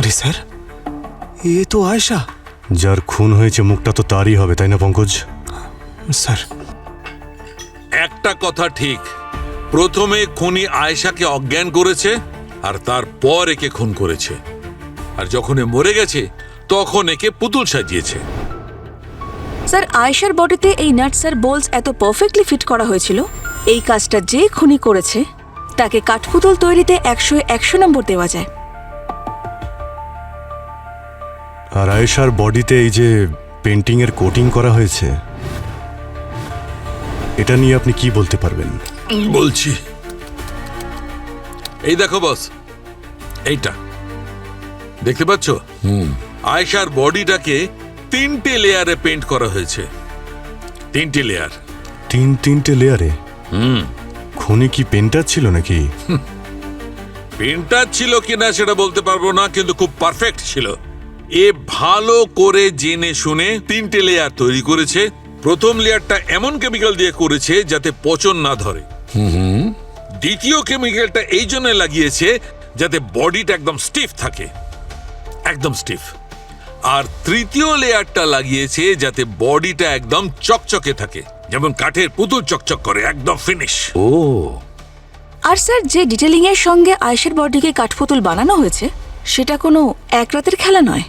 আরে স্যার, এ তো আয়েশা। যার খুন হয়েছে মুখটা তো তারই হবে, তাই না পঙ্কজ? স্যার, একটা কথা ঠিক, প্রথমে খুনি আয়েশাকে অজ্ঞান করেছে আর তারপর একে খুন করেছে, আর যখন এ মরে গেছে তখন একে পুতুল সাজিয়েছে। স্যার, আয়েশার বডিতে এই নাটস আর বোলস এত পারফেক্টলি ফিট করা হয়েছিল, এই কাজটা যে খুনি করেছে তাকে কাঠপুতুল তৈরিতে 100 নম্বর দেওয়া যায়। আর আয়েশার বডিতে এই যে পেন্টিং এর কোটিং করা হয়েছে, এটা নিয়ে আপনি কি বলতে পারবেন? বলছি, এই দেখো বস, এইটা দেখতে পাচ্ছ? আয়েশার বডিটাকে 3টে লেয়ারে পেন্ট করা হয়েছে। 3টে লেয়ার। তিনটে লেয়ারে? খুনি কি পেন্টার ছিল নাকি? পেন্টার ছিল কিনা সেটা বলতে পারবো না, কিন্তু খুব পারফেক্ট ছিল। এ ভালো করে জেনে শুনে 3টে লেয়ার তৈরি করেছে। প্রথম লেয়ারটা এমন কেমিক্যাল দিয়ে করেছে যাতে পচন না ধরে। দ্বিতীয় কেমিক্যালটা এই জন্য লাগিয়েছে যাতে বডিটা একদম স্টিফ থাকে, একদম স্টিফ। আর তৃতীয় লেয়ারটা লাগিয়েছে যাতে বডিটা একদম চকচকে থাকে, যেমন কাঠের পুতুল চকচক করে, একদম ফিনিশ। ও, আর স্যার, যে ডিটেলিং এর সঙ্গে আয়েশার বডিকে কাঠপুতুল বানানো হয়েছে সেটা কোনো এক রাতের খেলা নয়।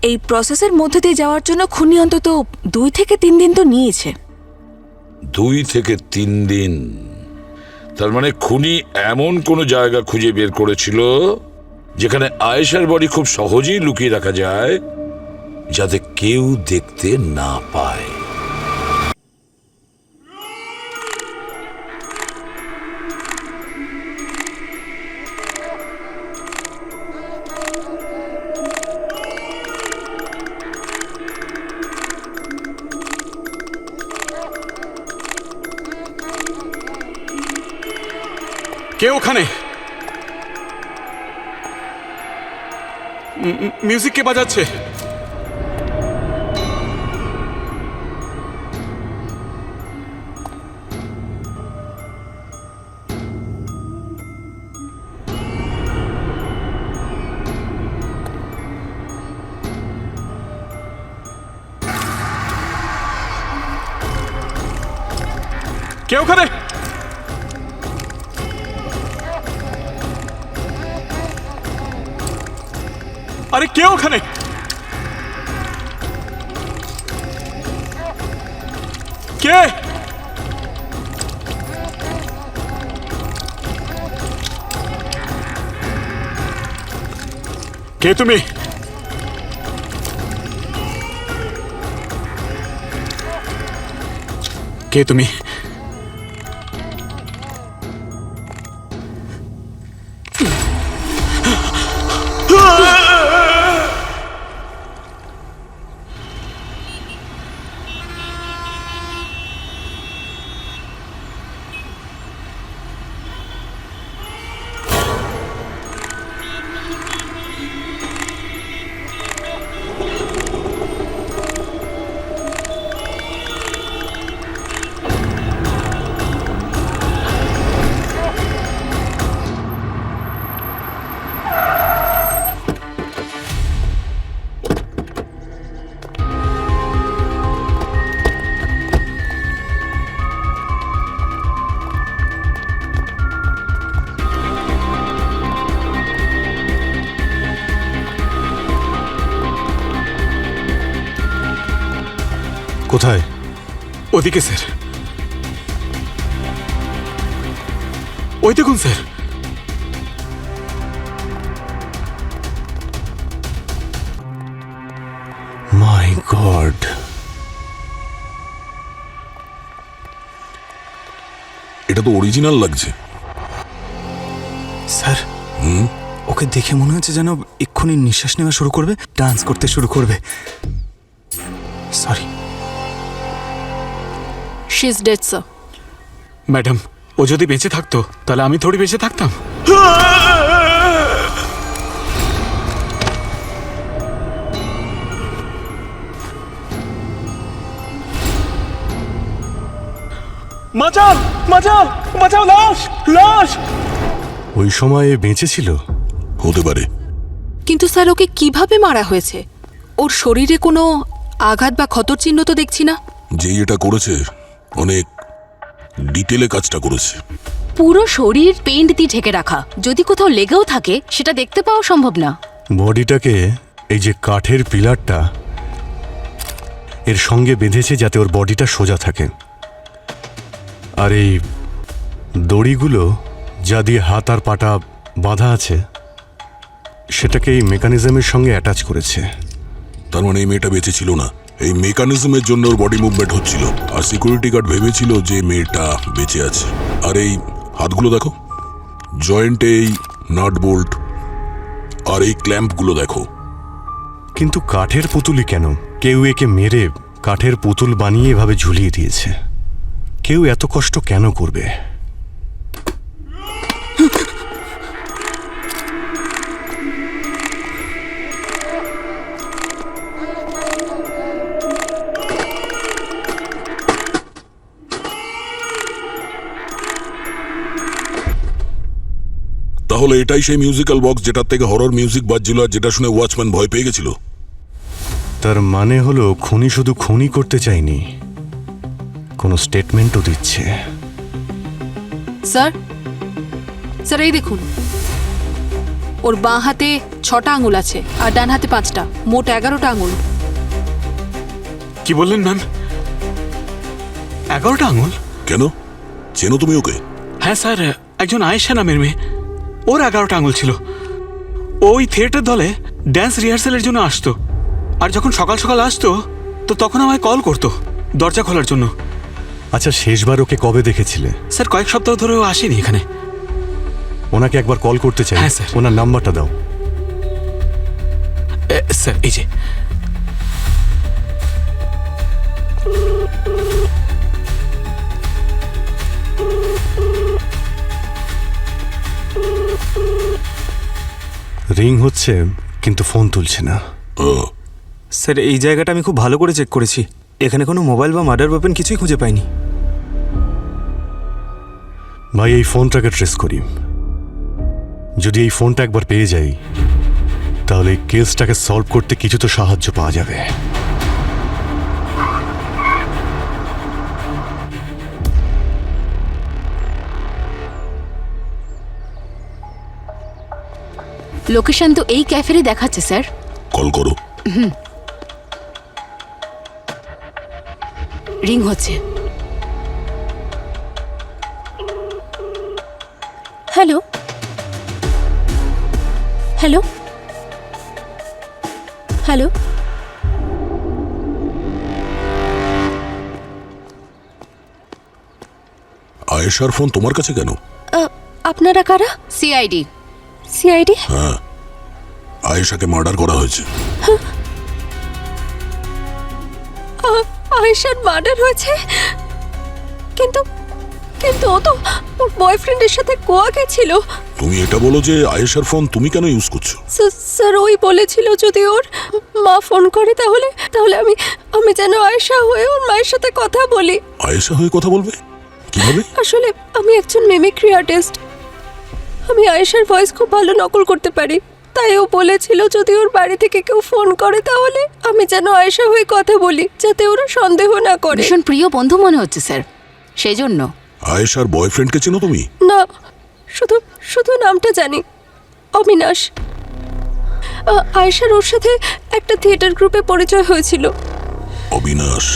এই প্রসেসের মধ্যে দিয়ে যাওয়ার জন্য খুনি অন্তত 2 থেকে 3 দিন তো নিয়েছে। 2 থেকে 3 দিন? তার মানে খুনি এমন কোনো জায়গা খুঁজে বের করেছিল যেখানে আয়েশার বডি খুব সহজেই লুকিয়ে রাখা যায়, যাতে কেউ দেখতে না পায়। কে ওখানে? মিউজিক কে বাজাচ্ছে? কে ওখানে? আরে কে ওখানে? কে? কে তুমি? কে তুমি? কোথায়? ওদিকে স্যার, ওই দেখুন স্যার। মাই গড! এটা তো অরিজিনাল লাগছে। স্যার, ওকে দেখে মনে হচ্ছে যেন এক্ষুনি নিঃশ্বাস নেওয়া শুরু করবে, ডান্স করতে শুরু করবে। Sorry she is dead sir. Madam, ও যদি বেঁচে থাকতো তাহলে আমি থোড়ি বেঁচে থাকতাম। বাঁচাও, বাঁচাও, বাঁচাও! লাশ, লাশ! ওই সময় বেঁচে ছিল? হতে পারে, কিন্তু স্যার ওকে কিভাবে মারা হয়েছে? ওর শরীরে কোনো আঘাত বা ক্ষতর চিহ্ন তো দেখছি না। যে এটা করেছে অনেক ডিটেলে কাজটা করেছে। পুরো শরীর পেইন্ট দিয়ে ঢেকে রাখা, যদি কোথাও লেগেও থাকে সেটা দেখতে পাওয়া সম্ভব না। বডিটাকে এই যে কাঠের পিলারটা এর সঙ্গে বেঁধেছে যাতে ওর বডিটা সোজা থাকে, আর এই দড়িগুলো যা দিয়ে হাত আর পাটা বাঁধা আছে সেটাকে এই মেকানিজমের সঙ্গে অ্যাটাচ করেছে। তার মানে এই মেয়েটা বেঁচে ছিল না, এই মেকানিজমের জন্য ওর বডি মুভমেন্ট হচ্ছিল, আর সিকিউরিটি গার্ড ভেবেছিল যে মেয়েটা বেঁচে আছে। আর এই হাতগুলো দেখো, জয়েন্টে এই নাট বোল্ট আর এই ক্ল্যাম্পগুলো দেখো। কিন্তু কাঠের পুতুলই কেন? কেউ একে মেরে কাঠের পুতুল বানিয়ে এভাবে ঝুলিয়ে দিয়েছে। কেউ এত কষ্ট কেন করবে? তাহলে এটাই সেই মিউজিক্যাল বক্স যেটার থেকে হরর মিউজিক বাজছিল, আর যেটা শুনে ওয়াচম্যান ভয় পেয়ে গেছিল। তার মানে হলো খুনি শুধু খুনি করতে চায়নি, কোনো স্টেটমেন্টও দিচ্ছে। স্যার, স্যার এই দেখুন, ওর বাঁ হাতে 6টা আঙুল আছে আর ডান হাতে 5টা, মোট 11টা আঙুল। কি বললেন ম্যাম? 11টা আঙুল? কেন, চেনো তুমি ওকে? হ্যাঁ স্যার, একজন আয়েশা নামের মেয়ে, ওর 11টা আঙুল ছিল। ওই থিয়েটার দলে ড্যান্স রিহার্সালের জন্য আসতো, আর যখন সকাল সকাল আসতো তো তখন আমায় কল করতো দরজা খোলার জন্য। আচ্ছা, শেষবার ওকে কবে দেখেছিলে? স্যার কয়েক সপ্তাহ ধরে ও আসেনি এখানে। ওনাকে একবার কল করতে চাই। হ্যাঁ, স্যার। ওনার নাম্বারটা দাও। স্যার এই যে। রিং হচ্ছে কিন্তু ফোন তুলছে না। স্যার এই জায়গাটা আমি খুব ভালো করে চেক করেছি, এখানে কোনো মোবাইল বা মার্ডার ওয়েপন কিছুই খুঁজে পাইনি। ভাই, এই ফোনটাকে ট্রেস করি। যদি এই ফোনটা একবার পেয়ে যাই তাহলে এই কেসটাকে সলভ করতে কিছু তো সাহায্য পাওয়া যাবে। লোকেশন তো এই ক্যাফেরই দেখাচ্ছে স্যার। কল করো। রিং হচ্ছে। হ্যালো হ্যালো হ্যালো, আয়েশার ফোন তোমার কাছে কেন? আপনারা কারা? সিআইডি। সিআইডি? হ্যাঁ, আয়েশাকে মার্ডার করা হয়েছে। আয়েশার মার্ডার হয়েছে? কিন্তু কিন্তু ও তো ওর বয়ফ্রেন্ডের সাথে গোয়া গেছিল। তুমি এটা বলো যে আয়েশার ফোন তুমি কেন ইউজ করছো? স্যার ওই বলেছিল যদি ওর মা ফোন করে তাহলে তাহলে আমি যেন আয়েশা হয়ে ওর মায়ের সাথে কথা বলি। আয়েশা হয়ে কথা বলবে কিভাবে? আসলে আমি একজন মিমিক্রি আর্টিস্ট, আমি আয়েশার ভয়েস খুব ভালো নকল করতে পারি। তাই ও বলেছিল যদি ওর বাড়ি থেকে কেউ ফোন করে তাহলে আমি যেন আয়েশা হয়ে কথা বলি, যাতে ওরা সন্দেহ না করে। ভীষণ প্রিয় বন্ধু মনে হচ্ছে স্যার, সেই জন্য। আয়েশার বয়ফ্রেন্ডকে চেনো তুমি? না, শুধু শুধু নামটা জানি, অবিনাশ। আয়েশার ওর সাথে একটা থিয়েটার গ্রুপে পরিচয় হয়েছিল। Abinash?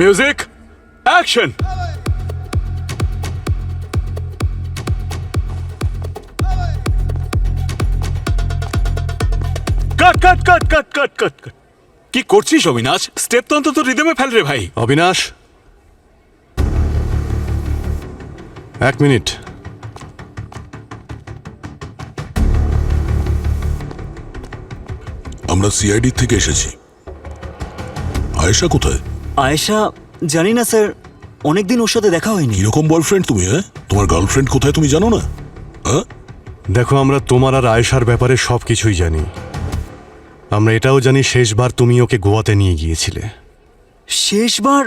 Music action. Cut cut cut cut cut cut cut. কি করছিস অবিনাশ? স্টেপ তো অন্তত রিদমে ফেল রে ভাই। অবিনাশ, 1 মিনিট। আমরা সিআইডি থেকে এসেছি। আয়েশা কোথায়? আয়েশা জানি না স্যার, অনেকদিন ওর সাথে দেখা হয়নি। কিরকম বয়ফ্রেন্ড তুমি? হ্যাঁ, তোমার গার্লফ্রেন্ড কোথায় তুমি জানো না? হ্যাঁ, দেখো, আমরা তোমার আর আয়েশার ব্যাপারে সব কিছুই জানি। আমরা এটাও জানি শেষবার তুমি ওকে গোয়াতে নিয়ে গিয়েছিলে। শেষবার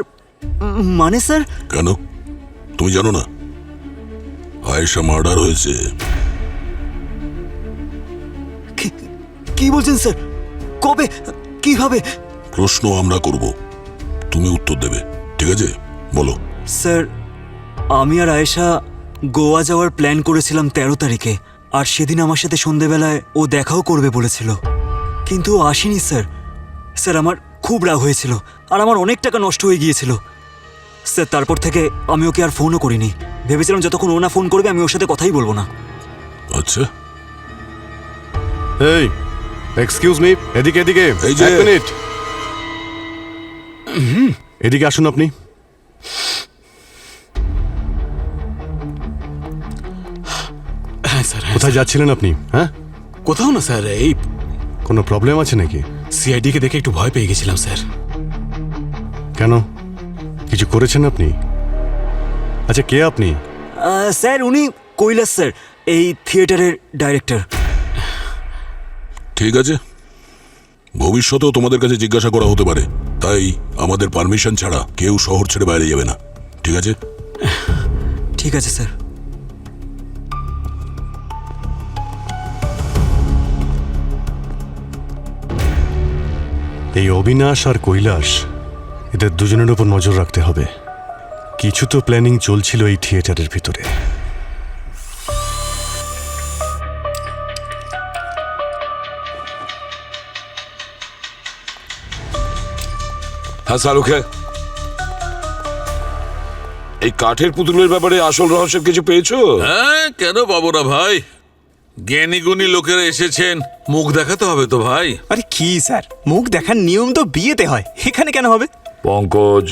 মানে স্যার? কেন তুমি জানো না আয়েশা মার্ডার হয়েছে? কি বলছেন স্যার? কবে? কিভাবে? প্রশ্ন আমরা করব, তুমি উত্তর দেবে, ঠিক আছে? বলো। স্যার, আমি আর আয়েশা গোয়া যাওয়ার প্ল্যান করেছিলাম 13 তারিখে, আর সেদিন আমার সাথে সন্ধেবেলায় ও দেখাও করবে বলেছিল, কিন্তু ও আসেনি স্যার। স্যার, আমার খুব রাগ হয়েছিল আর আমার অনেক টাকা নষ্ট হয়ে গিয়েছিল স্যার। তারপর থেকে আমি ওকে আর ফোনও করিনি। ভেবেছিলাম যতক্ষণ ও না ফোন করবে আমি ওর সাথে কথাই বলবো না। আচ্ছা, এই, এক্সকিউজ মি, এদিকে এদিকে, এই যে- 1 মিনিট। এদিকে আসুন আপনি। হ্যাঁ স্যার, হ্যাঁ কোথায় স্যার। যাচ্ছিলেন আপনি? হ্যাঁ, কোথাও না স্যার, এই কোনো প্রবলেম আছে নাকি? সিআইডিকে দেখে একটু ভয় পেয়ে গেছিলাম স্যার। কেন, কিছু করেছেন আপনি? আচ্ছা, কে আপনি? স্যার, উনি কৈলাস স্যার, এই থিয়েটারের ডাইরেক্টর। ঠিক আছে, ভবিষ্যতেও তোমাদের কাছে জিজ্ঞাসা করা হতে পারে, তাই আমাদের পারমিশন ছাড়া কেউ শহর ছেড়ে বাইরে যাবে না, ঠিক আছে? ঠিক আছে স্যার। এই অবিনাশ আর কৈলাস, এদের দুজনের উপর নজর রাখতে হবে। কিছু তো প্ল্যানিং চলছিল এই থিয়েটারের ভিতরে। হ্যাঁ শাহরুখে, এই কাঠের পুতুলের ব্যাপারে আসল রহস্য কিছু পেয়েছো? হ্যাঁ, কেন পাবো না ভাই? জ্ঞানী গুণী লোকেরা এসেছেন, মুখ দেখাতে হবে তো ভাই। আরে কি স্যার, মুখ দেখার নিয়ম তো বিয়েতে হয়, এখানে কেন হবে? পঙ্কজ,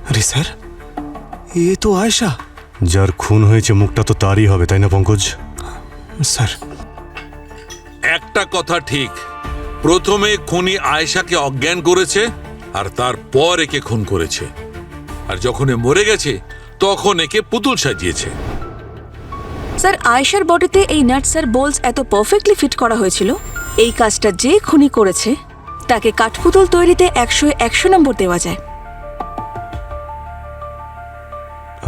আরে স্যার, এ তো আয়েশা। যার খুন হয়েছে মুখটা তো তারই হবে, তাই না পঙ্কজ? স্যার, একটা কথা ঠিক, প্রথমে খুনি আয়েশাকে অজ্ঞান করেছে আর তারপর একে খুন করেছে, আর যখন এ মরে গেছে তখন একে পুতুল সাজিয়েছে। স্যার, আয়েশার বডিতে এই নাটস আর বোলস এত পারফেক্টলি ফিট করা হয়েছিল, এই কাজটা যে খুনি করেছে তাকে কাঠপুতুল তৈরিতে 100 নম্বর দেওয়া যায়।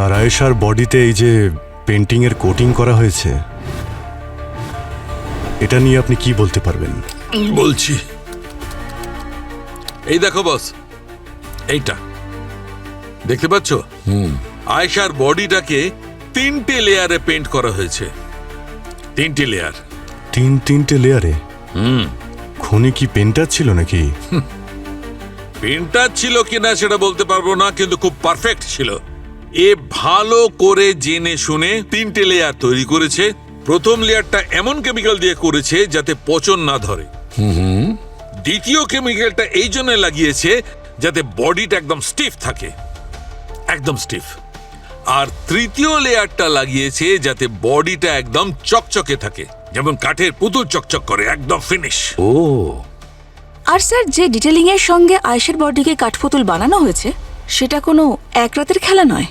আর আয়েশার বডিতে এই যে পেন্টিং এর কোটিং করা হয়েছে, এটা নিয়ে আপনি কি বলতে পারবেন? বলছি, এই দেখো বস, এইটা দেখতে পাচ্ছ? আয়েশার বডিটাকে 3টে লেয়ারে পেন্ট করা হয়েছে। 3টে লেয়ার। তিনটে লেয়ারে? খুনি কি পেন্টার ছিল নাকি? পেন্টার ছিল কিনা সেটা বলতে পারবো না, কিন্তু খুব পারফেক্ট ছিল। এ ভালো করে জেনে শুনে 3টে লেয়ার তৈরি করেছে। প্রথম লেয়ারটা এমন কেমিক্যাল দিয়ে করেছে যাতে পচন না ধরে। দ্বিতীয় কেমিক্যালটা এই জন্য লাগিয়েছে যাতে বডিটা একদম স্টিফ থাকে, একদম স্টিফ। আর তৃতীয় লেয়ারটা লাগিয়েছে যাতে বডিটা একদম চকচকে থাকে, যেমন কাঠের পুতুল চকচক করে, একদম ফিনিশ। ও আর স্যার, যে ডিটেলিং এর সঙ্গে আয়েশার বডিকে কাঠপুতুল বানানো হয়েছে সেটা কোনো এক রাতের খেলা নয়।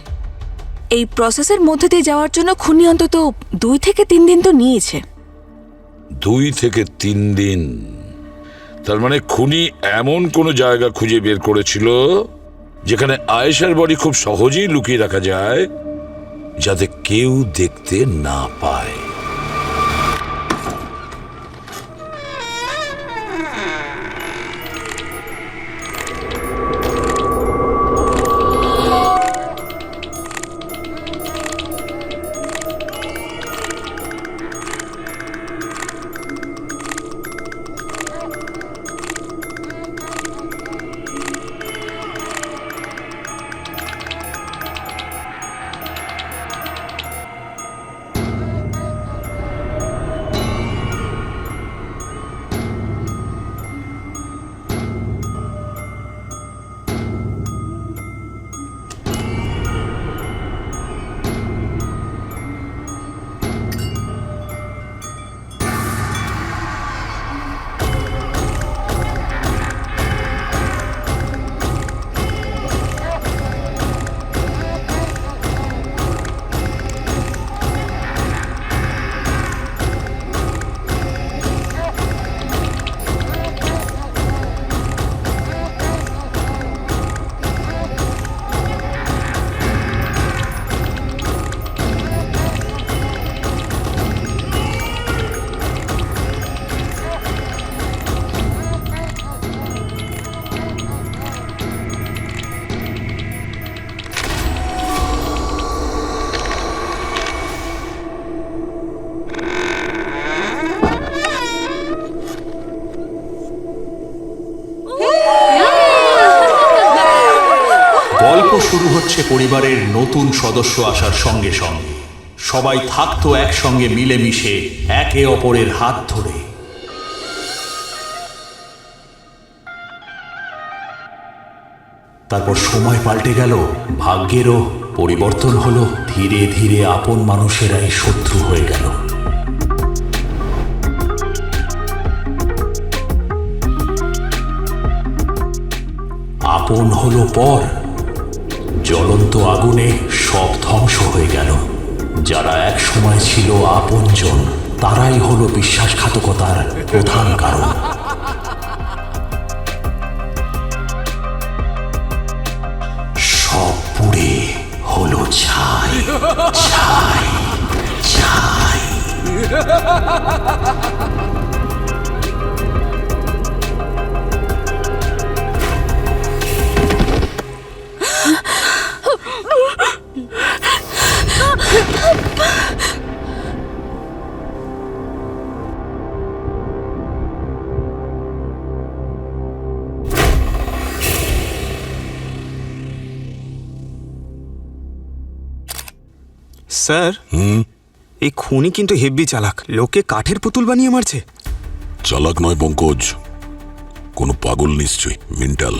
এই প্রসেসের মধ্যে দিয়ে যাওয়ার জন্য খুনি অন্তত 2 থেকে 3 দিন তো নিয়েছে। 2 থেকে 3 দিন? তার মানে খুনি এমন কোনো জায়গা খুঁজে বের করেছিল যেখানে আয়েশার বডি খুব সহজেই লুকিয়ে রাখা যায়, যাতে কেউ দেখতে না পায়। গল্প শুরু হচ্ছে পরিবারের নতুন সদস্য আসার সঙ্গে সঙ্গে। সবাই থাকতো একসঙ্গে মিলেমিশে, একে অপরের হাত ধরে। তারপর সময় পাল্টে গেল, ভাগ্যেরও পরিবর্তন হলো। ধীরে ধীরে আপন মানুষেরাই শত্রু হয়ে গেল। আপন হলো পর। জ্বলন্ত আগুনে সব ধ্বংস হয়ে গেল। যারা এক সময় ছিল আপনজন, তারাই হলো বিশ্বাসঘাতকতার প্রধান কারণ। সব পুড়ে হলো ছাই, ছাই, ছাই। স্যার, এই খুনি কিন্তু হেব্বি চালাক। লোকে কাঠের পুতুল বানিয়ে মারছে। চালাক নয় পঙ্কজ, কোনো পাগল নিশ্চয়ই, মেন্টাল।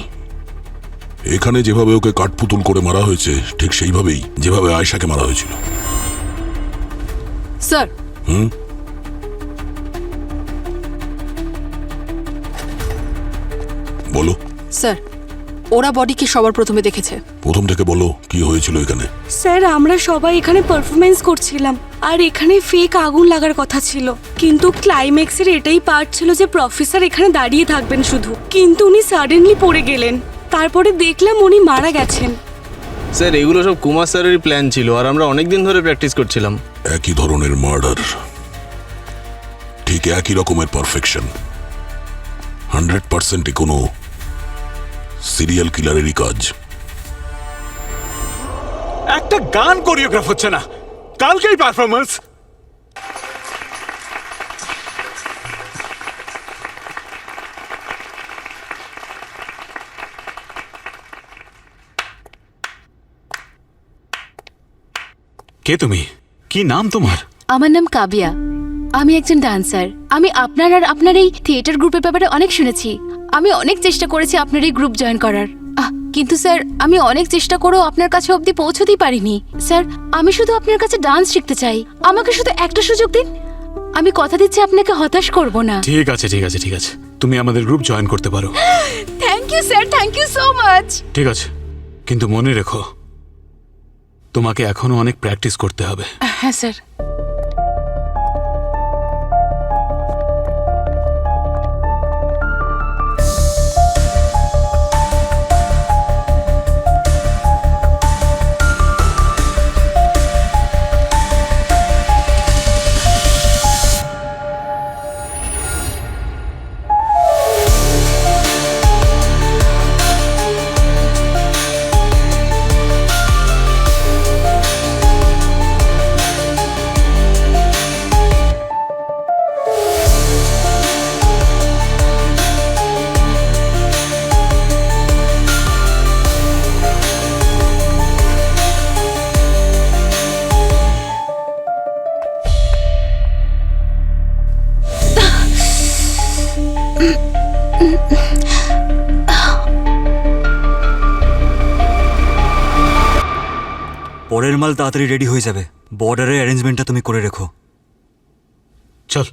এখানে যেভাবে ওকে কাঠপুতুল করে মারা হয়েছে, ঠিক সেইভাবেই যেভাবে আয়েশাকে মারা হয়েছিল। স্যার, বলো স্যার, ওরা বডিকে সবার প্রথমে দেখেছে। প্রথম থেকে বলো কি হয়েছিল এখানে। স্যার, আমরা সবাই এখানে পারফরমেন্স করছিলাম, আর এখানে ফেক আগুন লাগার কথা ছিল। কিন্তু ক্লাইম্যাক্সের এটাই পার্ট ছিল যে প্রফেসর এখানে দাঁড়িয়ে থাকবেন শুধু, কিন্তু উনি সাডেনলি পড়ে গেলেন। তারপরে দেখলাম উনি মারা গেছেন। স্যার, এগুলো সব কুমার স্যারেরই প্ল্যান ছিল, আর আমরা অনেকদিন ধরে প্র্যাকটিস করছিলাম। একই ধরনের মার্ডার, ঠিক একই রকমের পারফেকশন। 100% কোনো সিরিয়াল কিলারেরই কাজ। একটা গান কোরিওগ্রাফ হচ্ছে না, কালকেই পারফরমেন্স। কে তুমি? কি নাম তোমার? আমার নাম কাবিয়া। আমি একজন ডান্সার। আমি আপনার আর আপনার এই থিয়েটার গ্রুপের ব্যাপারে অনেক শুনেছি। আমি অনেক চেষ্টা করেছি আপনার এই গ্রুপ জয়েন করার, কিন্তু স্যার আমি অনেক চেষ্টা করেও আপনার কাছে অবধি পৌঁছতেই পারিনি। স্যার, আমি শুধু আপনার কাছে ডান্স শিখতে চাই। আমাকে শুধু একটা সুযোগ দিন। আমি কথা দিচ্ছি আপনাকে হতাশ করব না। ঠিক আছে, ঠিক আছে, ঠিক আছে, তুমি আমাদের গ্রুপ জয়েন করতে পারো। Thank you sir, thank you so much. ঠিক আছে, কিন্তু মনে রেখো তোমাকে এখনো অনেক প্র্যাকটিস করতে হবে। হ্যাঁ স্যার। পরের মাল তাড়াতাড়ি রেডি হয়ে যাবে। বর্ডারের অ্যারেঞ্জমেন্টটা তুমি করে রেখো। চল।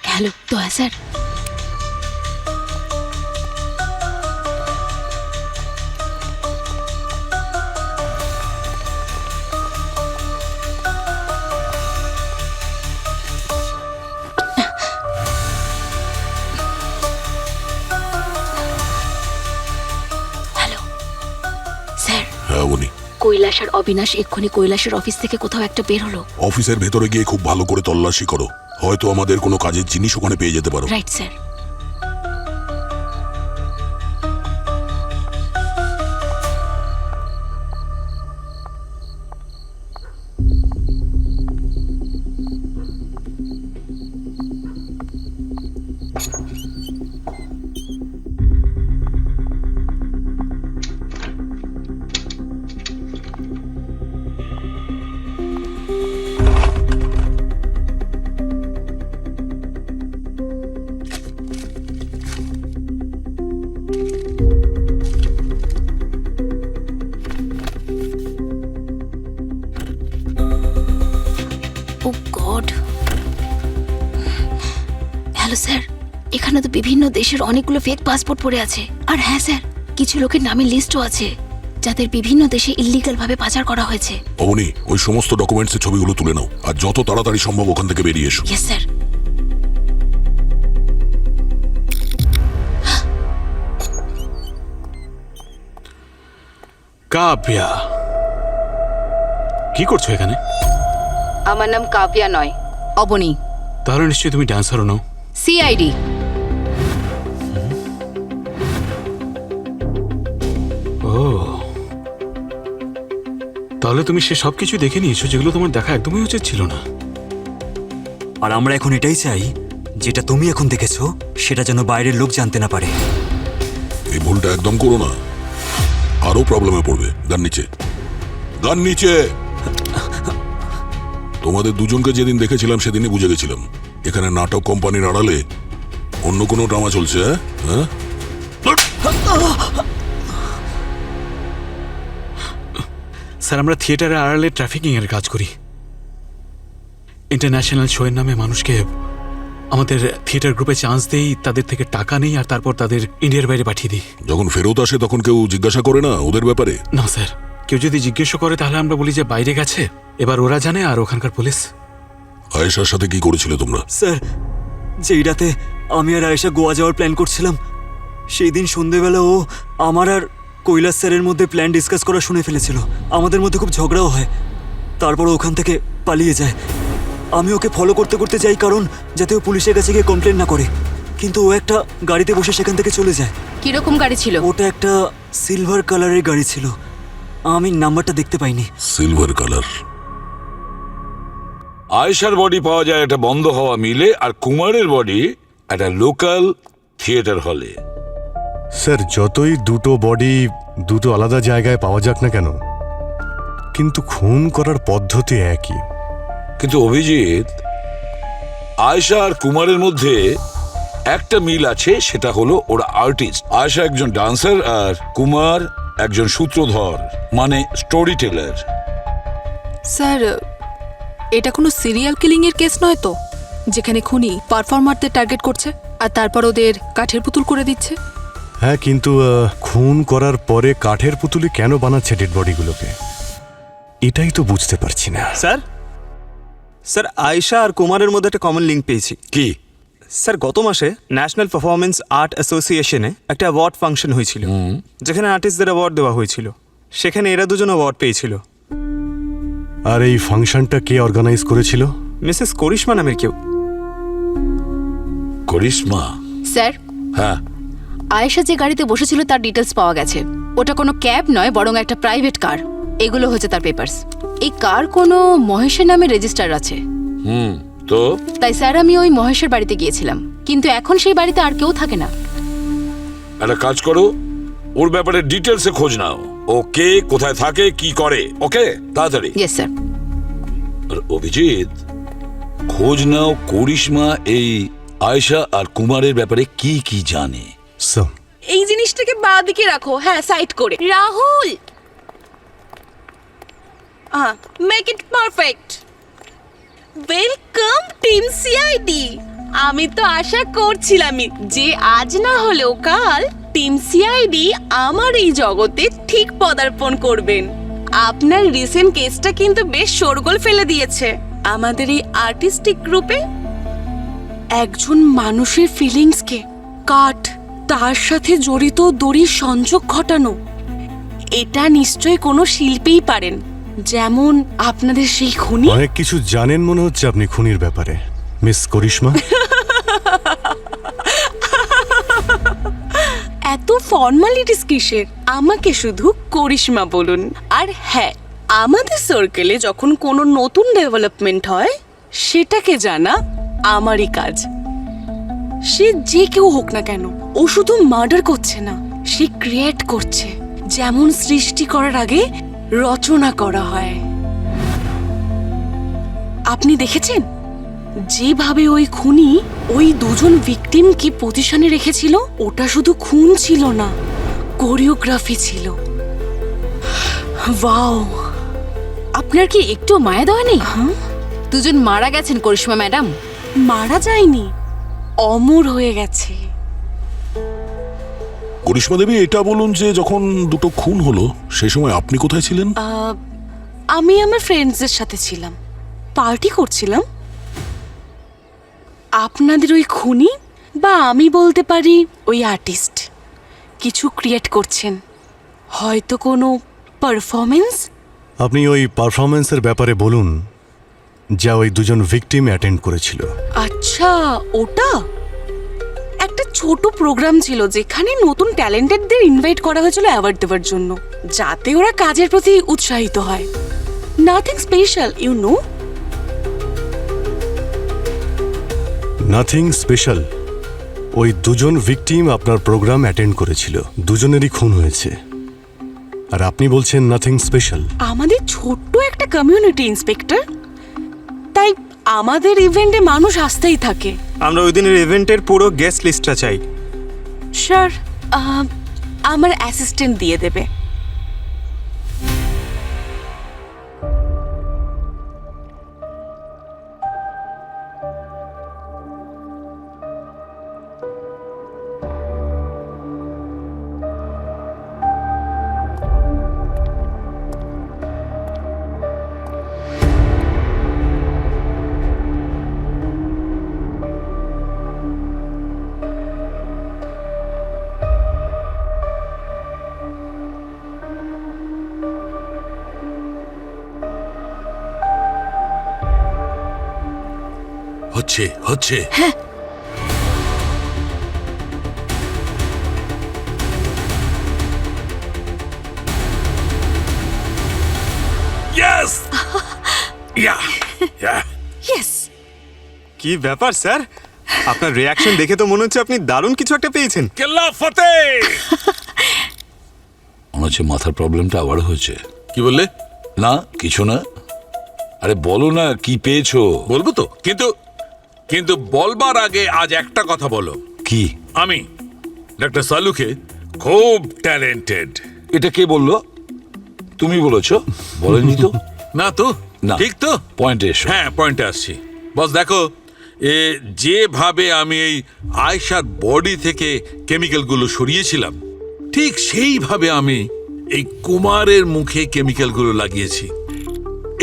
হ্যালো দয়া স্যার। কৈলাস আর অবিনাশ এক্ষুনি কৈলাসের অফিস থেকে কোথাও একটা বের হলো। অফিসের ভেতরে গিয়ে খুব ভালো করে তল্লাশি করো, হয়তো আমাদের কোনো কাজের জিনিস ওখানে পেয়ে যেতে পারো। Right sir. এখানে তো বিভিন্ন দেশের অনেকগুলো ফেক পাসপোর্ট পড়ে আছে। আর হ্যাঁ স্যার, কিছু লোকের নামের লিস্টও আছে যাদের বিভিন্ন দেশে ইল্লিগাল ভাবে পাচার করা হয়েছে। অবনী, ওই সমস্ত ডকুমেন্টসের ছবিগুলো তুলে নাও আর যত তাড়াতাড়ি সম্ভব ওখান থেকে বেরিয়ে এসো। Yes sir. কাব্যা, কি করছো এখানে? আমার নাম কাব্যা নয়, অবনী। তাহলে নিশ্চয়ই তুমি ডান্সারও নও। সিআইডি। ও, তাহলে তুমি সে সব কিছু দেখে নিয়েছো যেগুলো তোমার দেখা একদমই উচিত ছিল না। আর আমরা এখন এটাই চাই, যেটা তুমি এখন দেখেছো সেটা যেন বাইরের লোক জানতে না পারে। এই ভুলটা একদম করো না, আরো প্রবলেমে পড়বে। গান নিচে, গান নিচে। তোমাদের দুজনকে যেদিন দেখেছিলাম সেদিনই বুঝে গেছিলাম এখানে নাটক কোম্পানির আড়ালে অন্য কোনো ড্রামা চলছে। হ্যাঁ, স্যার, আমরা থিয়েটারের আড়ালে ট্রাফিকিং এর কাজ করি। ইন্টারন্যাশনাল শো এর নামে মানুষকে আমাদের থিয়েটার গ্রুপে চান্স দেই, তাদের থেকে টাকা নেই আর তারপর তাদের ইন্ডিয়ার বাইরে পাঠিয়ে দিই। যখন ফেরত আসে তখন কেউ জিজ্ঞাসা করে না ওদের ব্যাপারে? না স্যার, কেউ যদি জিজ্ঞেস করে তাহলে আমরা বলি যে বাইরে গেছে, এবার ওরা জানে আর ওখানকার পুলিশ। আয়েশার সাথে কি করেছিলে তোমরা? স্যার, যেই রাতে আমি আর আয়েশা গোয়া যাওয়ার প্ল্যান করছিলাম, সেই দিন সন্ধেবেলা ও আমার আর কৈলাস স্যারের মধ্যে প্ল্যান ডিসকাস করা শুনে ফেলেছিল। আমাদের মধ্যে খুব ঝগড়াও হয়, তারপর ওখান থেকে পালিয়ে যায়। আমি ওকে ফলো করতে করতে যাই কারণ যাতে ও পুলিশের কাছে গিয়ে কমপ্লেন না করে, কিন্তু ও একটা গাড়িতে বসে সেখান থেকে চলে যায়। কিরকম গাড়ি ছিল? ওটা একটা সিলভার কালারের গাড়ি ছিল, আমি নাম্বারটা দেখতে পাইনি। Silver colour. আয়েশার বডি পাওয়া যায় একটা বন্ধ হওয়া মিলে, আর কুমারের বডি একটা লোকাল থিয়েটার হলে। স্যার, যতই দুটো বডি দুটো আলাদা জায়গায় পাওয়া যাক না কেন, কিন্তু খুন করার পদ্ধতি একই। কিন্তু অভিজিৎ, আয়েশা আর কুমারের মধ্যে একটা মিল আছে, সেটা হলো ওরা আর্টিস্ট। আয়েশা একজন ডান্সার আর কুমার একজন সূত্রধর, মানে স্টোরি টেলার। স্যার, এটা কোনো সিরিয়াল কিলিং এর কেস নয় তো, যেখানে খুনি পারফর্মারদের টার্গেট করছে আর তারপর ওদের কাঠের পুতুল করে দিচ্ছে? হ্যাঁ, কিন্তু খুন করার পরে কাঠের পুতুলি কেন বানাচ্ছে ডেড বডিগুলোকে, এটাই তো বুঝতে পারছি না। স্যার, স্যার আয়েশা আর কুমারের মধ্যে একটা কমন লিঙ্ক পেয়েছি। কি? স্যার, গত মাসে ন্যাশনাল পারফরমেন্স আর্ট অ্যাসোসিয়েশনে একটা অ্যাওয়ার্ড ফাংশন হয়েছিল, যেখানে আর্টিস্টদের অ্যাওয়ার্ড দেওয়া হয়েছিল। সেখানে এরা দুজন অ্যাওয়ার্ড পেয়েছিল। আর এই ফাংশনটা কে অর্গানাইজ করেছিল? মিসেস করিশ্মা নামের কেউ। করিশ্মা? স্যার, হ্যাঁ। আয়েশা যে গাড়িতে বসেছিল তার ডিটেলস পাওয়া গেছে। ওটা কোনো ক্যাব নয়, বরং একটা প্রাইভেট কার। এগুলো হচ্ছে তার পেপারস। এই কার কোনো মহেশের নামে রেজিস্টার আছে। তো তাই স্যার, আমি ওই মহেশের বাড়িতে গিয়েছিলাম, কিন্তু এখন সেই বাড়িতে আর কেউ থাকে না। একটা কাজ করো, ওর ব্যাপারে ডিটেলসে খোঁজ নাও। ও কে, কোথায় থাকে, কি করে। ওকে, তাড়াতাড়ি। Yes sir. আর অভিজিৎ, খোঁজ নাও করিশ্মা এই আয়েশা আর কুমারের ব্যাপারে কি কি জানে। এই জিনিসটাকে বাঁ দিকে রাখো, হ্যাঁ, সাইড করে। Rahul, make it perfect. Welcome team CID. আমি তো আশা করছিলামই যে আজ না হলেও কাল টিম সিআইডি আমার এই জগতে ঠিক পদার্পণ করবেন। আপনার রিসেন্ট কেসটা কিন্তু বেশ শোরগোল ফেলে দিয়েছে। আমাদের এই আর্টিস্টিক গ্রুপে একজন মানুষের ফিলিংসকে কাট তার সাথে জড়িত দড়ির সংযোগ ঘটানো, এটা নিশ্চয়ই কোনো শিল্পীই পারেন, যেমন আপনাদের সেই খুনি। অনেক কিছু জানেন মনে হচ্ছে আপনি খুনির ব্যাপারে, মিস করিশ্মা। এত ফর্মালিটিস কিসের? আমাকে শুধু করিশ্মা বলুন। আর হ্যাঁ, আমাদের সার্কেলে যখন কোনো নতুন ডেভেলপমেন্ট হয় সেটাকে জানা আমারই কাজ। সে যে কেউ হোক না কেন, ও শুধু মার্ডার করছে না, সে ক্রিয়েট করছে। যেমন সৃষ্টি করার আগে রচনা করা হয়। আপনি দেখেছেন যেভাবে ওই খুনি ওই দুজন ভিকটিমকে পজিশনে রেখেছিল? ওটা শুধু খুন ছিল না, কোরিওগ্রাফি ছিল। ওয়াও! আপনার কি একটু মায়া দেওয়া নেই? দুজন মারা গেছেন করিশ্মা ম্যাডাম। মারা যায়নি, অমর হয়ে গেছে। করিশ্মা দেবী, এটা বলুন যে যখন দুটো খুন হলো সেই সময় আপনি কোথায় ছিলেন? আমি আমার ফ্রেন্ডসদের সাথে ছিলাম, পার্টি করছিলাম। আপনাদের ওই খুনি, বা আমি বলতে পারি ওই আর্টিস্ট, কিছু ক্রিয়েট করছেন, হয়তো কোনো পারফরমেন্স। আপনি ওই পারফরমেন্সের ব্যাপারে বলুন যা ওই দুজন ভিকটিম অ্যাটেন্ড করেছিল। আচ্ছা, ওটা একটা ছোট প্রোগ্রাম ছিল যেখানে নতুন ট্যালেন্টেডদের ইনভাইট করা হয়েছিল অ্যাওয়ার্ড দেওয়ার জন্য, যাতে ওরা কাজের প্রতি উৎসাহিত হয়। Nothing special, you know. Nothing special. ওই দুজন ভিকটিম আপনার প্রোগ্রাম অ্যাটেন্ড করেছিল, দুজনেরই খুন হয়েছে, আর আপনি বলছেন নাথিং স্পেশাল। আমাদের ছোট্ট একটা কমিউনিটি, ইন্সপেক্টর, তাই আমাদের ইভেন্টে মানুষ আসতেই থাকে। আমরা ওই দিনের ইভেন্টের পুরো গেস্ট লিস্টটা চাই। স্যার, আমার অ্যাসিস্ট্যান্ট দিয়ে দেবে। হচ্ছে হচ্ছে Yes! Yeah! Yeah! ইয়েস। কি ব্যাপার স্যার, আপনার রিয়াকশন দেখে তো মনে হচ্ছে আপনি দারুণ কিছু একটা পেয়েছেন। কেল্লা ফতেহ! মনে হচ্ছে মাথার প্রবলেমটা আবার হয়েছে। কি বললে? না, কিছু না। আরে বলো না, কি পেয়েছো? বলবো তো, কিন্তু কিন্তু বলবার আগে আজ একটা কথা বলো। কি? আমি ডাক্তার সালুকে খুব ট্যালেন্টেড। এটা কে বললো? তুমি বলেছো? বলেনি তো। না তো? না। ঠিক তো? পয়েন্টে এসো। হ্যাঁ, পয়েন্টে আসছি। বস দেখো, যেভাবে আমি এই আয়েশার বডি থেকে কেমিক্যালগুলো সরিয়েছিলাম, ঠিক সেইভাবে আমি এই কুমারের মুখে কেমিক্যালগুলো লাগিয়েছি।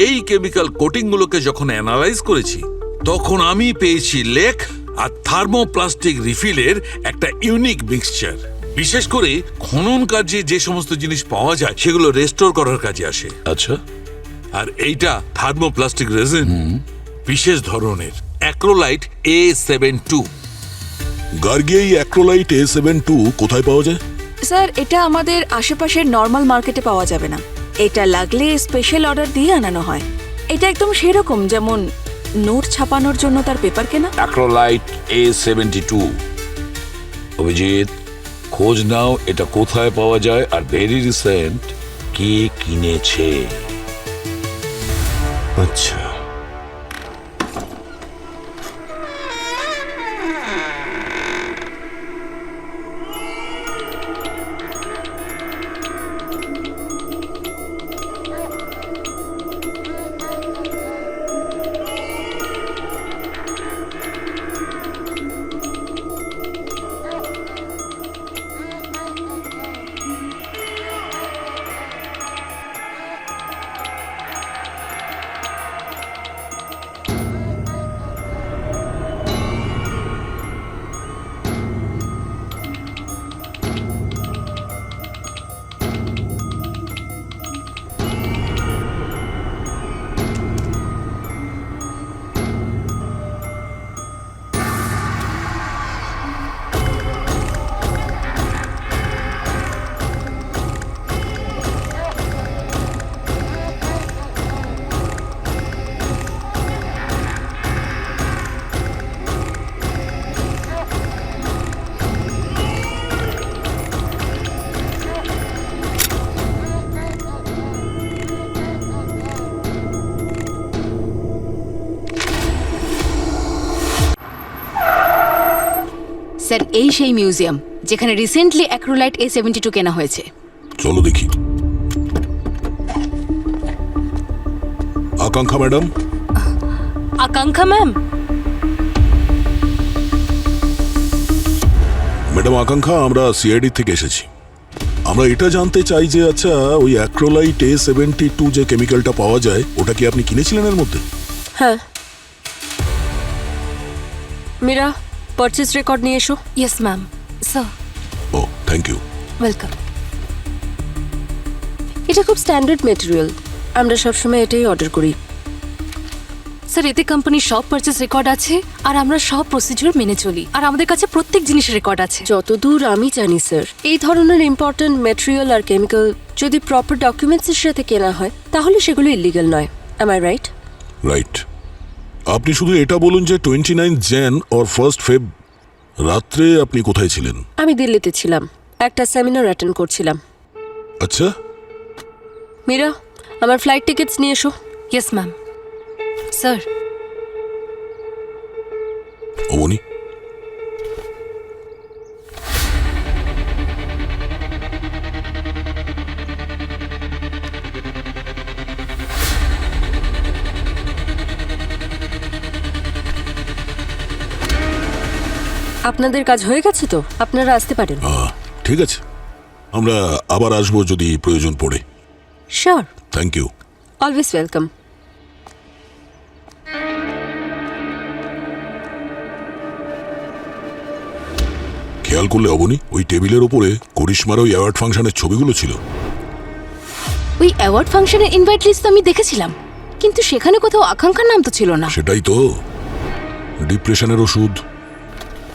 এই কেমিক্যাল কোটিংগুলোকে যখন অ্যানালাইজ করেছি, তখন আমি পেয়েছি লেক আর থার্মোপ্লাস্টিক রিফিলের একটা ইউনিক মিক্সচার। বিশেষ করে খনন কাজে যে সমস্ত জিনিস পাওয়া যায় সেগুলো রেস্টোর করার কাজে আসে। আচ্ছা। আর এইটা থার্মোপ্লাস্টিক রেজিন, বিশেষ ধরনের অ্যাক্রোলাইট A72। গার্গি, এই অ্যাক্রোলাইট A72 কোথায় পাওয়া যায়? স্যার, এটা আমাদের আশেপাশের নর্মাল মার্কেটে পাওয়া যাবে না। এটা লাগলে স্পেশাল অর্ডার দিয়ে আনানো হয়। এটা একদম সেরকম যেমন নোট ছাপানোর জন্য তার পেপার কেনা। অ্যাক্রোলাইট A72। অভিজিৎ, খোঁজ নাও এটা কোথায় পাওয়া যায়, আর ভেরি রিসেন্ট কে কিনেছে। আচ্ছা, স্যার, এই সেই মিউজিয়াম যেখানে রিসেন্টলি অ্যাক্রোলাইট A72 কেনা হয়েছে। চলো দেখি। আকাঙ্ক্ষা ম্যাডাম। আকাঙ্ক্ষা ম্যাম, ম্যাডাম আকাঙ্ক্ষা, আমরা সিআইডি থেকে এসেছি। আমরা এটা জানতে চাই যে আচ্ছা ওই অ্যাক্রোলাইট A72 যে কেমিক্যালটা পাওয়া যায় ওটা কি আপনি কিনেছিলেন এর মধ্যে? হ্যাঁ। মীরা, পারচেজ রেকর্ড নিয়ে এসো। Yes ma'am. Sir. Oh thank you. Welcome. এটা খুব স্ট্যান্ডার্ড মেটেরিয়াল, আমরা সবসময় এটাই অর্ডার করি। স্যার, এতে কোম্পানির সব পারচেজ রেকর্ড আছে আর আমরা সব প্রসিডিউর মেনে চলি আর আমাদের কাছে প্রত্যেক জিনিসের রেকর্ড আছে। যতদূর আমি জানি স্যার, এই ধরনের ইম্পর্ট্যান্ট মেটেরিয়াল আর কেমিক্যাল যদি প্রপার ডকুমেন্টসের সাথে কেনা হয় তাহলে সেগুলো ইলিগাল নয়। Am I right? রাইট। আপনি শুধু এটা বলুন যে 29 jan or 1 Feb রাত্রে আপনি কোথায় ছিলেন? আমি দিল্লিতে ছিলাম, একটা সেমিনার অ্যাটেন্ড করছিলাম। আচ্ছা। মীরা, আমার ফ্লাইট টিকিটস নিয়ে এসো। Yes ma'am. স্যার। অবনী, আপনাদের কাজ হয়ে গেছে তো, আপনারা আসতে পারেন। ঠিক আছে, আমরা আবার আসবো যদি প্রয়োজন পড়ে। Sure. Thank you. Always welcome. খেয়াল করলে অবনী, ওই টেবিলের ওপরে করিশ্মার ওই অ্যাওয়ার্ড ফাংশনের ছবিগুলো ছিল। ওই অ্যাওয়ার্ড ফাংশনের ইনভাইট লিস্ট তো আমি দেখেছিলাম, কিন্তু সেখানে কোথাও আকাঙ্ক্ষার নাম তো ছিল না। সেটাই তো, ডিপ্রেশনের ওষুধ,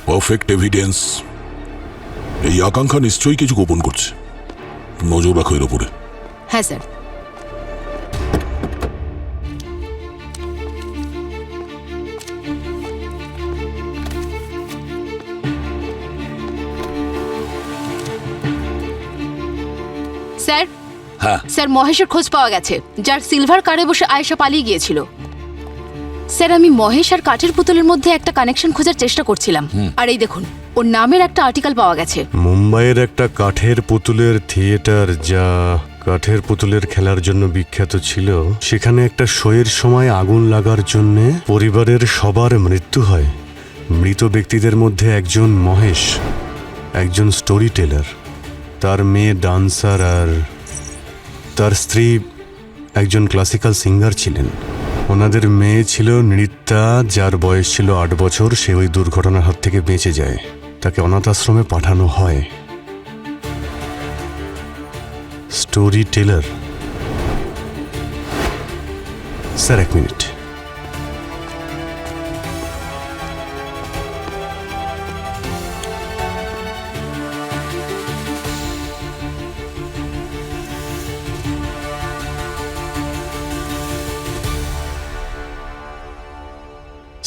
পারফেক্ট এভিডেন্স। এই আকাঙ্ক্ষা নিশ্চয়ই কিছু গোপন করছে, নজর রাখো এর ওপরে। হ্যাঁ স্যার। স্যার। হ্যাঁ স্যার, মহেশের খোঁজ পাওয়া গেছে, যার সিলভার কারে বসে আয়েশা পালিয়ে গিয়েছিল। স্যার, আমি মহেশ আর কাঠের পুতুলের মধ্যে একটা কানেকশন খোঁজার চেষ্টা করছিলাম, আর এই দেখুন ওর নামের একটা আর্টিকেল পাওয়া গেছে। মুম্বাইয়ের একটা কাঠের পুতুলের থিয়েটার, যা কাঠের পুতুলের খেলার জন্য বিখ্যাত ছিল, সেখানে একটা শোয়ের সময় আগুন লাগার জন্য পরিবারের সবার মৃত্যু হয়। মৃত ব্যক্তিদের মধ্যে একজন মহেশ, একজন স্টোরি টেলার, তার মেয়ে ডান্সার আর তার স্ত্রী একজন ক্লাসিক্যাল সিঙ্গার ছিলেন। ওনাদের মেয়ে ছিল নৃত্যা, যার বয়স ছিল 8 বছর। সে ওই দুর্ঘটনার হাত থেকে বেঁচে যায়, তাকে অনাথ আশ্রমে পাঠানো হয়। Story teller. Sir, 1 minute.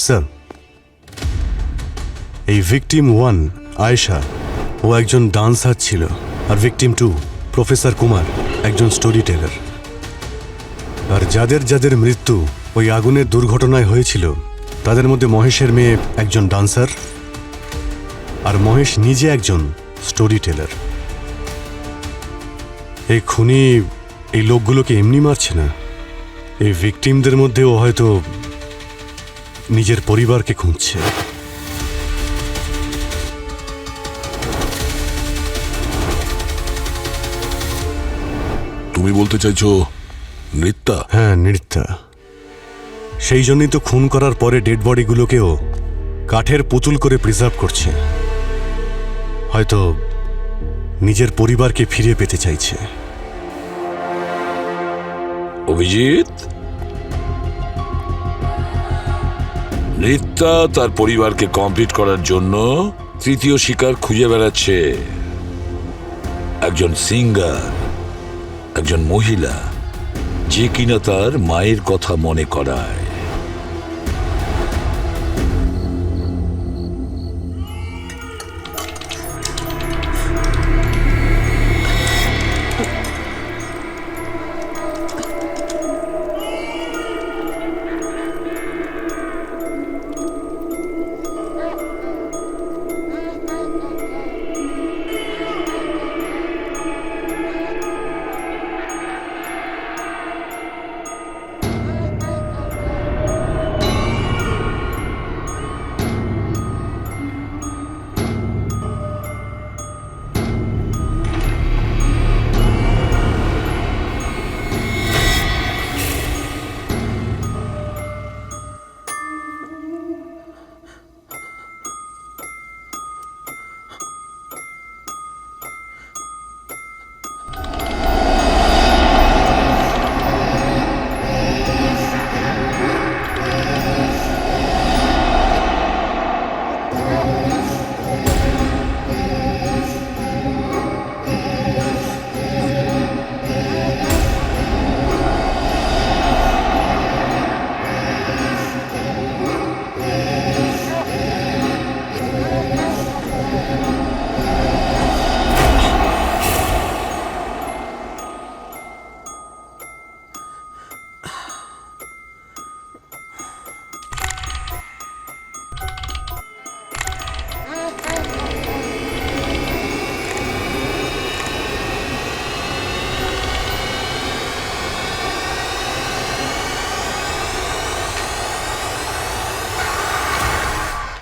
Sir, এই ভিকটিম 1 আয়েশা, ও একজন ডান্সার ছিল, আর ভিকটিম 2 প্রফেসর কুমার, একজন স্টোরি টেলার। আর যাদের যাদের মৃত্যু ওই আগুনের দুর্ঘটনায় হয়েছিল, তাদের মধ্যে মহেশের মেয়ে একজন ডান্সার, আর মহেশ নিজে একজন স্টোরি টেলার। এই খুনি এই লোকগুলোকে এমনি মারছে না, এই ভিকটিমদের মধ্যে ও হয়তো নিজের পরিবারকে খুঁজছে। তুমি বলতে চাইছো নৃত্যা? হ্যাঁ, নৃত্যা। সেই জন্যই তো খুন করার পরে ডেড বডিগুলোকেও কাঠের পুতুল করে প্রিজার্ভ করছে। হয়তো নিজের পরিবারকে ফিরে পেতে চাইছে। অভিজিৎ, নৃত্যা তার পরিবারকে কমপ্লিট করার জন্য তৃতীয় শিকার খুঁজে বেড়াচ্ছে। একজন সিঙ্গার, একজন মহিলা, যে কিনা তার মায়ের কথা মনে করায়।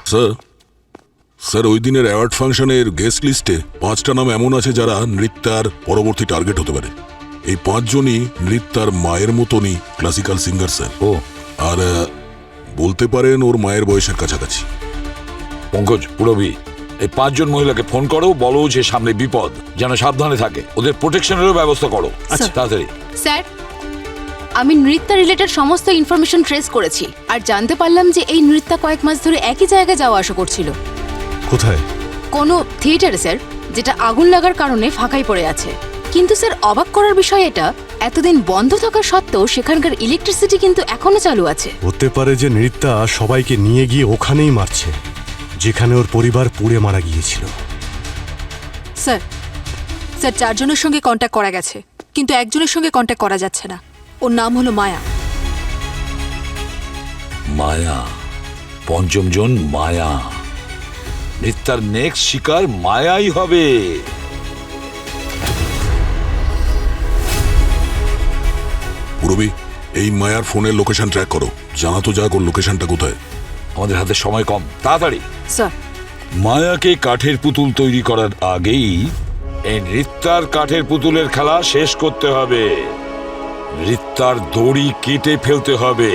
স্যার স্যার ওই দিনের অ্যাওয়ার্ড ফাংশনের গেস্ট লিস্টে 5টা নাম এমন আছে যারা নৃত্যার পরবর্তী টার্গেট হতে পারে। এই 5 জনই নৃত্যার মায়ের মতনই ক্লাসিক্যাল সিঙ্গার স্যার। ও আর বলতে পারেন ওর মায়ের বয়সের কাছাকাছি। পঙ্কজ, পুরবি, এই 5 জন মহিলাকে ফোন করো, বলো যে সামনে বিপদ, যেন সাবধানে থাকে, ওদের প্রোটেকশনেরও ব্যবস্থা করো। আচ্ছা, তাড়াতাড়ি। স্যার, আমি নৃত্য রিলেটেড সমস্ত ইনফরমেশন ট্রেস করেছি আর জানতে পারলাম যে এই নৃত্য কয়েক মাস ধরে একই জায়গায় যাওয়া আসা করছিল। কোথায়? কোনো থিয়েটারে স্যার, যেটা আগুন লাগার কারণে ফাঁকাই পড়ে আছে। কিন্তু স্যার, অবাক করার বিষয় এটা, এতদিন বন্ধ থাকা সত্ত্বেও সেখানকার ইলেকট্রিসিটি কিন্তু এখনো চালু আছে। হতে পারে যে নৃত্যা সবাইকে নিয়ে গিয়ে ওখানেই মারছে যেখানে ওর পরিবার পুড়ে মারা গিয়েছিল। স্যার, 4 জনের সঙ্গে কন্ট্যাক্ট করা গেছে, কিন্তু একজনের সঙ্গে কন্ট্যাক্ট করা যাচ্ছে না। ওর নাম হলো মায়া। মায়া, 5ম জন মায়া। নৃত্যার নেক্সট শিকার মায়াই হবে। পুরবি, এই মায়ার ফোনের লোকেশন ট্র্যাক করো, জানা তো যাক ওর লোকেশনটা কোথায়। আমাদের হাতে সময় কম, তাড়াতাড়ি। স্যার, মায়াকে কাঠের পুতুল তৈরি করার আগেই এই নৃত্যার কাঠের পুতুলের খেলা শেষ করতে হবে। নৃত্যার দড়ি কেটে ফেলতে হবে।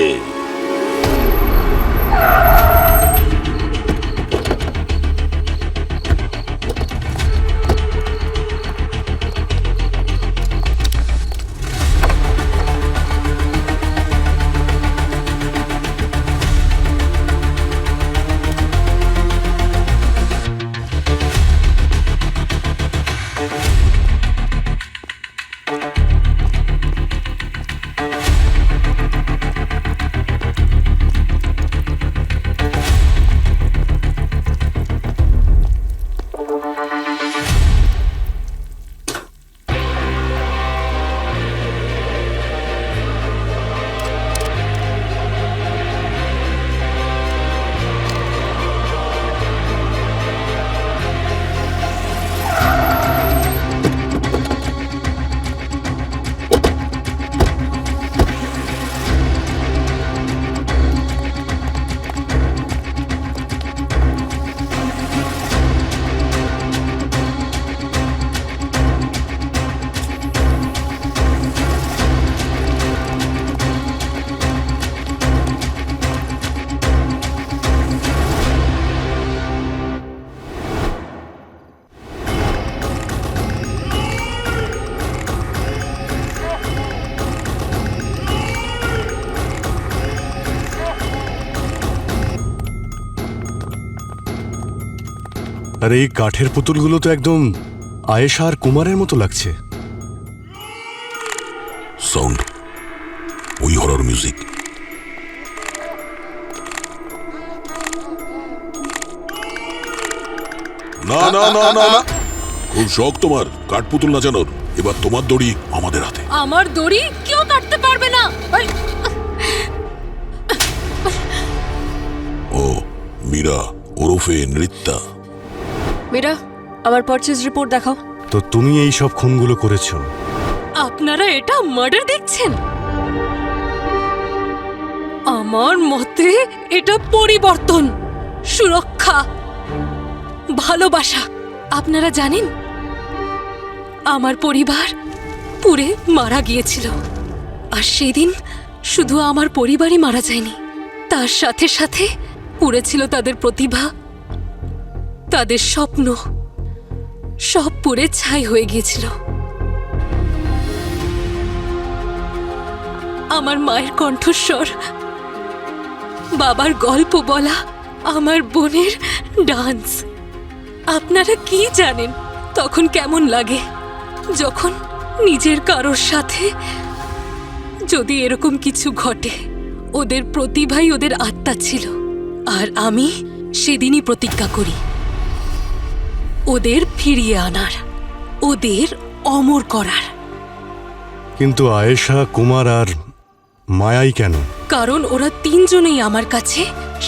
আর এই কাঠের পুতুলগুলো তো একদম আয়েশা আর কুমারের মতো লাগছে। সাউন্ড, ওই হরর মিউজিক। না না না না না, খুব শখ তোমার কাঠপুতুল নাচানোর। এবার তোমার দড়ি আমাদের হাতে। আমার দড়ি কেউ কাটতে পারবে না। ও মীরা ওরফে নৃত্যা। মীরা, আমার পারচেজ রিপোর্ট দেখাও। তো তুমি এই সব খুনগুলো করেছো? আপনারা এটা মার্ডার দেখছেন? আমার মতে এটা পরিবর্তন, সুরক্ষা, ভালোবাসা। আপনারা জানেন, আমার পরিবার পুড়ে মারা গিয়েছিল। আর সেদিন শুধু আমার পরিবারই মারা যায়নি, তার সাথে সাথে পুড়েছিল তাদের প্রতিভা, তাদের স্বপ্ন, সব পুড়ে ছাই হয়ে গিয়েছিল। আমার মায়ের কণ্ঠস্বর, বাবার গল্প বলা, আমার বোনের ডান্স। আপনারা কি জানেন তখন কেমন লাগে যখন নিজের কারোর সাথে যদি এরকম কিছু ঘটে? ওদের প্রতিভাই ওদের আত্মা ছিল, আর আমি সেদিনই প্রতিজ্ঞা করি ওদের ফিরিয়ে আনার, ওদের অমর করার। কিন্তু আয়েশা, কুমার আর মায়াই কেন? কারণ ওরা 3 জনেই আমার কাছে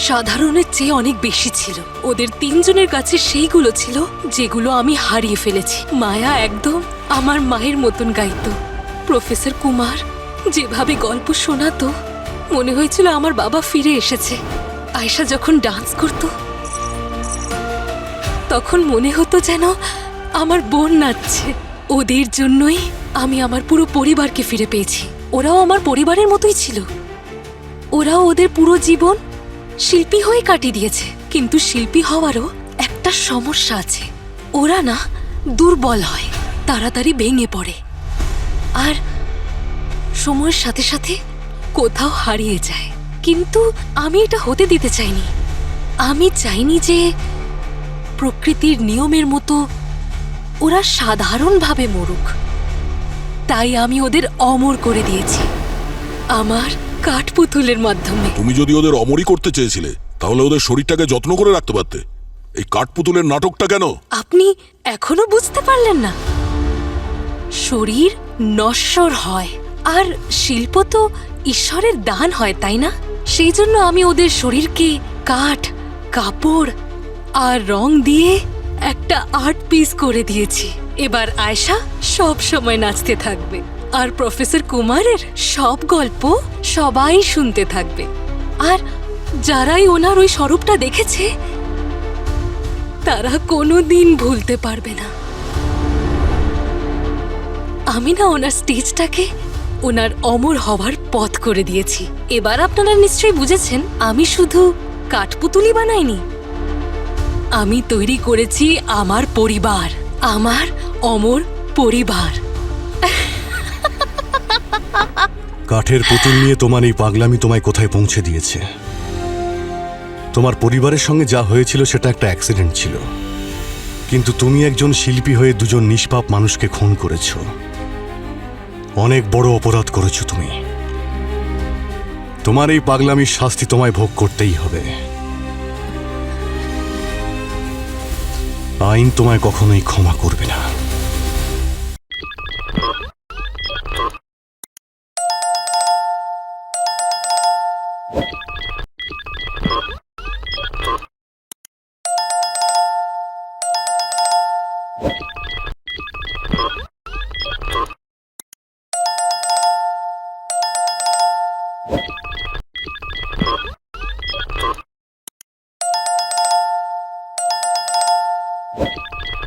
সাধারণের চেয়ে অনেক বেশি ছিল। ওদের 3 জনের কাছে সেইগুলো ছিল যেগুলো আমি হারিয়ে ফেলেছি। মায়া একদম আমার মায়ের মতন গাইতো। প্রফেসর কুমার যেভাবে গল্প শোনাতো, মনে হয়েছিল আমার বাবা ফিরে এসেছে। আয়েশা যখন ডান্স করত, তখন মনে হতো যেন আমার বোন নাচছে। ওদের জন্যই আমি আমার পুরো পরিবারকে ফিরে পেয়েছি। ওরাও আমার পরিবারের মতোই ছিল। ওরাও ওদের পুরো জীবন শিল্পী হয়ে কাটিয়ে দিয়েছে। কিন্তু শিল্পী হওয়ারও একটা সমস্যা আছে, ওরা না দুর্বল হয়, তাড়াতাড়ি ভেঙে পড়ে, আর সময়ের সাথে সাথে কোথাও হারিয়ে যায়। কিন্তু আমি এটা হতে দিতে চাইনি। আমি চাইনি যে প্রকৃতির নিয়মের মতো ওরা সাধারণভাবে মরুক। তাই আমি ওদের অমর করে দিয়েছি আমার কাঠপুতুলের মাধ্যমে। তুমি যদি ওদের অমরই করতে চেয়েছিলে তাহলে ওদের শরীরটাকে যত্ন করে রাখতে পারতে। এই কাঠপুতুলের নাটকটা কেন? আপনি এখনো বুঝতে পারলেন না? শরীর নশ্বর হয়, আর শিল্প তো ঈশ্বরের দান হয়, তাই না? সেই জন্য আমি ওদের শরীরকে কাঠ, কাপড় আর রং দিয়ে একটা আর্ট পিস করে দিয়েছি। এবার আয়শা সব সময় নাচতে থাকবে, আর প্রফেসর কুমারের সব গল্প সবাই শুনতে থাকবে। আর যারাই ওনার ওই স্বরূপটা দেখেছে তারা কোনোদিন ভুলতে পারবে না। আমি না ওনার স্টেজটাকে ওনার অমর হওয়ার পথ করে দিয়েছি। এবার আপনারা নিশ্চয়ই বুঝেছেন আমি শুধু কাঠপুতুলি বানাইনি, আমি তৈরি করেছি আমার পরিবার, আমার অমর পরিবার। কাঠের পুতুল নিয়ে তোমার এই পাগলামি তোমায় কোথায় পৌঁছে দিয়েছে? তোমার পরিবারের সঙ্গে যা হয়েছিল সেটা একটা অ্যাক্সিডেন্ট ছিল, কিন্তু তুমি একজন শিল্পী হয়ে দুজন নিষ্পাপ মানুষকে খুন করেছ। অনেক বড় অপরাধ করেছো তুমি। তোমার এই পাগলামির শাস্তি তোমায় ভোগ করতেই হবে। আইন তোমায় কখনোই ক্ষমা করবে না।